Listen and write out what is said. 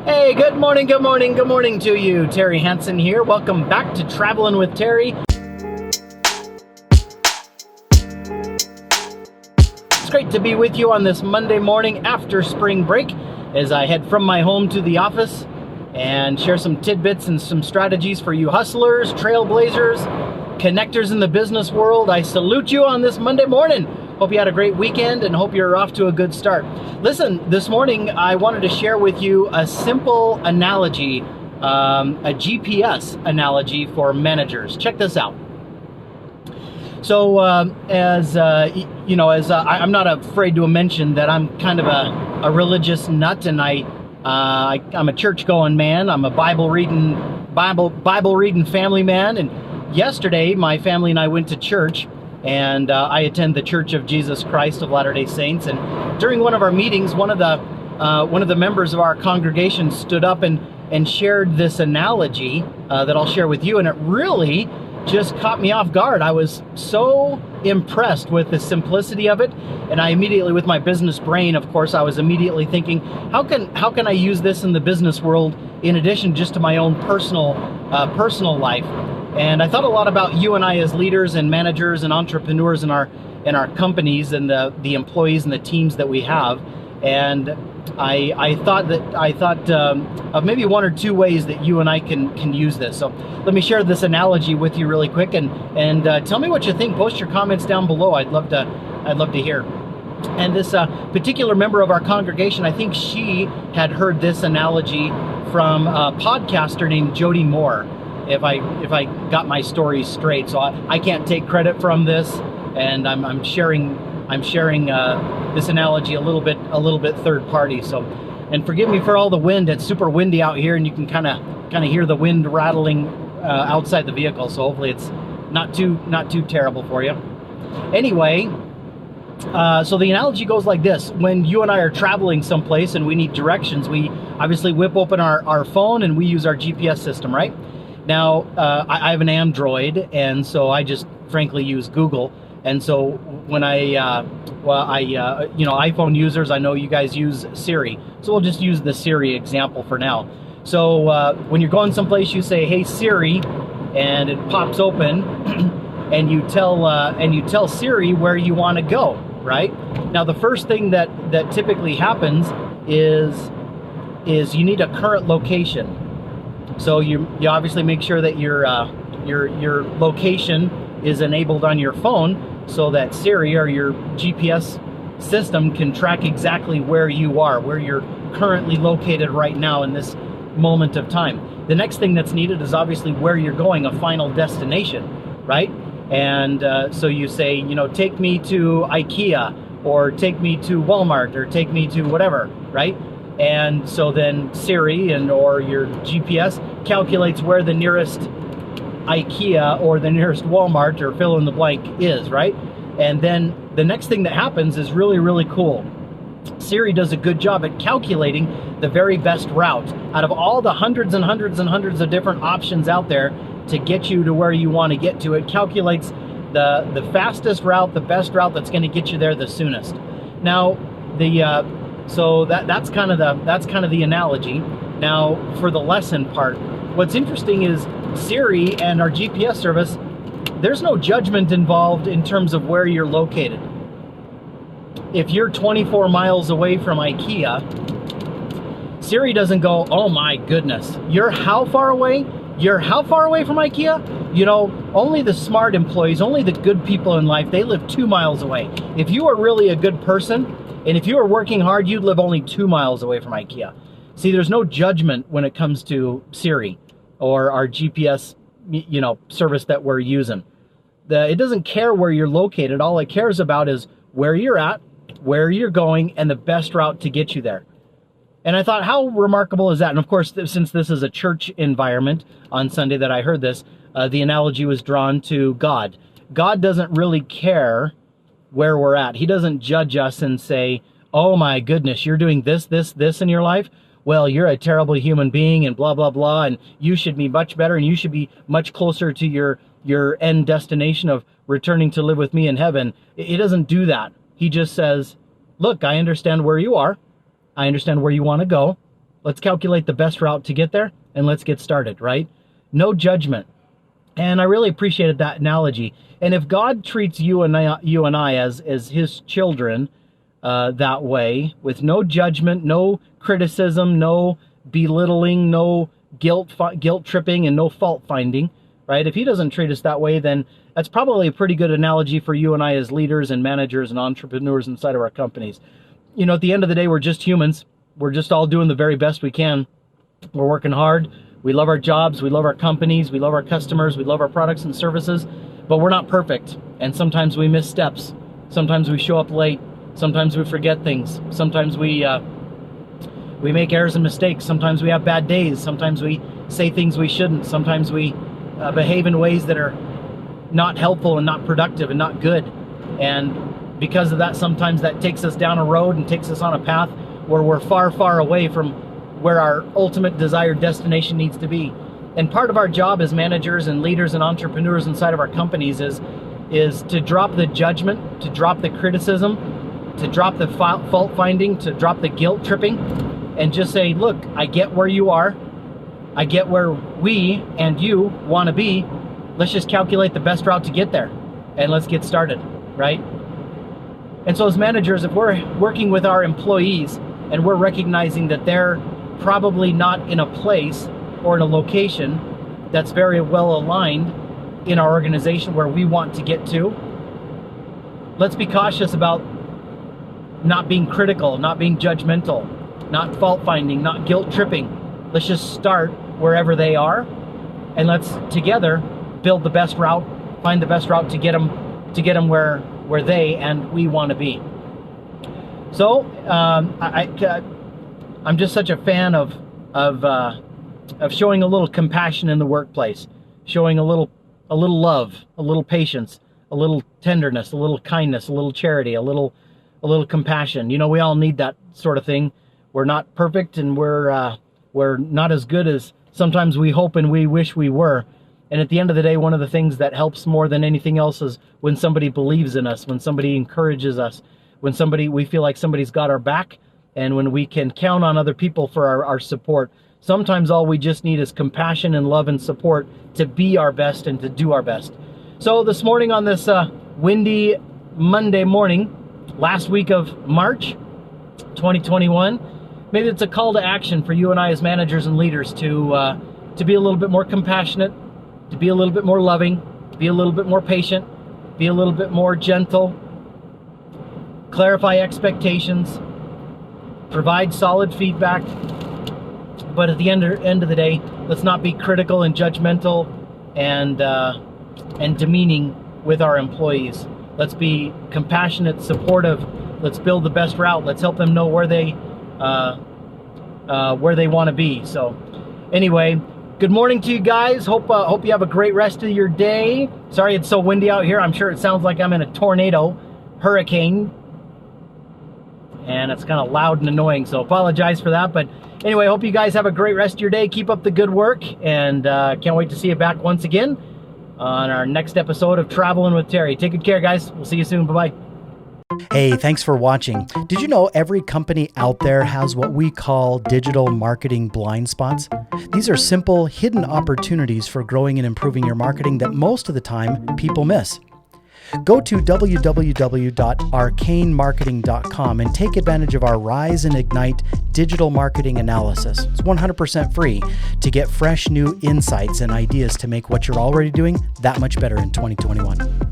Hey, good morning to you. Terry Hansen here. Welcome back to Traveling with Terry. It's great to be with you on this Monday morning after spring break as I head from my home to the office and share some tidbits and some strategies for you hustlers, trailblazers, connectors in the business world. I salute you on this Monday morning. Hope you had a great weekend and hope you're off to a good start. Listen, this morning I wanted to share with you a simple analogy, a GPS analogy for managers. Check this out. So I'm not afraid to mention that I'm kind of a religious nut, and I'm a church-going man. I'm a Bible reading family man. And yesterday, my family and I went to church. And I attend the Church of Jesus Christ of Latter-day Saints. And during one of our meetings, one of the members of our congregation stood up and shared this analogy that I'll share with you. And it really just caught me off guard. I was so impressed with the simplicity of it. And I immediately, with my business brain, of course, I was immediately thinking, how can I use this in the business world in addition just to my own personal life? And I thought a lot about you and I as leaders and managers and entrepreneurs in our companies and the employees and the teams that we have. And I thought of maybe one or two ways that you and I can use this. So let me share this analogy with you really quick and tell me what you think. Post your comments down below. I'd love to hear. And this particular member of our congregation, I think she had heard this analogy from a podcaster named Jody Moore. If I got my story straight, so I can't take credit from this, and I'm sharing this analogy a little bit third party. So, and forgive me for all the wind. It's super windy out here, and you can kind of hear the wind rattling outside the vehicle. So hopefully it's not too terrible for you. Anyway, so the analogy goes like this: when you and I are traveling someplace and we need directions, we obviously whip open our phone and we use our GPS system, right? Now, I have an Android, and so I just frankly use Google. And so when iPhone users, I know you guys use Siri. So we'll just use the Siri example for now. So when you're going someplace, you say, "Hey Siri," and it pops open, and you tell Siri where you want to go, right? Now, the first thing that typically happens is you need a current location. So you obviously make sure that your location is enabled on your phone so that Siri or your GPS system can track exactly where you are, where you're currently located right now in this moment of time. The next thing that's needed is obviously where you're going, a final destination, right? And so you say, take me to IKEA, or take me to Walmart, or take me to whatever, right? And so then Siri or your GPS calculates where the nearest IKEA or the nearest Walmart or fill in the blank is, right? And then the next thing that happens is really, really cool. Siri does a good job at calculating the very best route out of all the hundreds and hundreds and hundreds of different options out there to get you to where you want to get to. It calculates the fastest route, the best route that's going to get you there the soonest. Now, so that's kind of the analogy. Now, for the lesson part, what's interesting is Siri and our GPS service, there's no judgment involved in terms of where you're located. If you're 24 miles away from IKEA, Siri doesn't go, "Oh my goodness, you're how far away? You're how far away from IKEA?" Only the smart employees, only the good people in life, they live 2 miles away. If you are really a good person, and if you are working hard, you'd live only 2 miles away from IKEA. See, there's no judgment when it comes to Siri or our GPS, service that we're using. It doesn't care where you're located. All it cares about is where you're at, where you're going, and the best route to get you there. And I thought, how remarkable is that? And of course, since this is a church environment on Sunday that I heard this, the analogy was drawn to God. God doesn't really care where we're at. He doesn't judge us and say, "Oh my goodness, you're doing this in your life? Well, you're a terrible human being and blah, blah, blah, and you should be much better and you should be much closer to your end destination of returning to live with me in heaven." He doesn't do that. He just says, "Look, I understand where you are. I understand where you want to go. Let's calculate the best route to get there, and let's get started, right? No judgment. And I really appreciated that analogy. And if God treats you and I as his children that way, with no judgment, no criticism, no belittling, no guilt tripping, and no fault finding, right? If he doesn't treat us that way, then that's probably a pretty good analogy for you and I as leaders and managers and entrepreneurs inside of our companies. You know, at the end of the day, we're just humans. We're just all doing the very best we can. We're working hard. We love our jobs. We love our companies. We love our customers. We love our products and services, but we're not perfect. And sometimes we miss steps. Sometimes we show up late. Sometimes we forget things. Sometimes we make errors and mistakes. Sometimes we have bad days. Sometimes we say things we shouldn't. Sometimes we behave in ways that are not helpful and not productive and not good. And because of that, sometimes that takes us down a road and takes us on a path where we're far, far away from where our ultimate desired destination needs to be. And part of our job as managers and leaders and entrepreneurs inside of our companies is to drop the judgment, to drop the criticism, to drop the fault finding, to drop the guilt tripping, and just say, look, I get where you are. I get where we and you want to be. Let's just calculate the best route to get there, and let's get started, right? And so as managers, if we're working with our employees and we're recognizing that they're probably not in a place or in a location that's very well aligned in our organization where we want to get to, let's be cautious about not being critical, not being judgmental, not fault finding, not guilt tripping. Let's just start wherever they are, and let's together build the best route, find the best route to get them where they and we want to be. So I'm just such a fan of showing a little compassion in the workplace, showing a little love, a little patience, a little tenderness, a little kindness, a little charity, a little compassion. You know, we all need that sort of thing. We're not perfect, and we're not as good as sometimes we hope and we wish we were. And at the end of the day, one of the things that helps more than anything else is when somebody believes in us, when somebody encourages us, when we feel like somebody's got our back, and when we can count on other people for our support. Sometimes all we just need is compassion and love and support to be our best and to do our best. So this morning on this windy Monday morning, last week of March 2021, maybe it's a call to action for you and I as managers and leaders to be a little bit more compassionate, to be a little bit more loving, to be a little bit more patient, be a little bit more gentle, clarify expectations, provide solid feedback. But at the end of the day, let's not be critical and judgmental and demeaning with our employees. Let's be compassionate, supportive. Let's build the best route. Let's help them know where they want to be. So anyway, good morning to you guys. Hope you have a great rest of your day. Sorry it's so windy out here. I'm sure it sounds like I'm in a tornado, hurricane, and it's kind of loud and annoying, so apologize for that. But anyway, hope you guys have a great rest of your day. Keep up the good work, and can't wait to see you back once again on our next episode of Traveling with Terry. Take good care, guys. We'll see you soon. Bye-bye. Hey, thanks for watching. Did you know every company out there has what we call digital marketing blind spots? These are simple, hidden opportunities for growing and improving your marketing that most of the time people miss. Go to www.arcanemarketing.com and take advantage of our Rise and Ignite digital marketing analysis. It's 100% free to get fresh new insights and ideas to make what you're already doing that much better in 2021.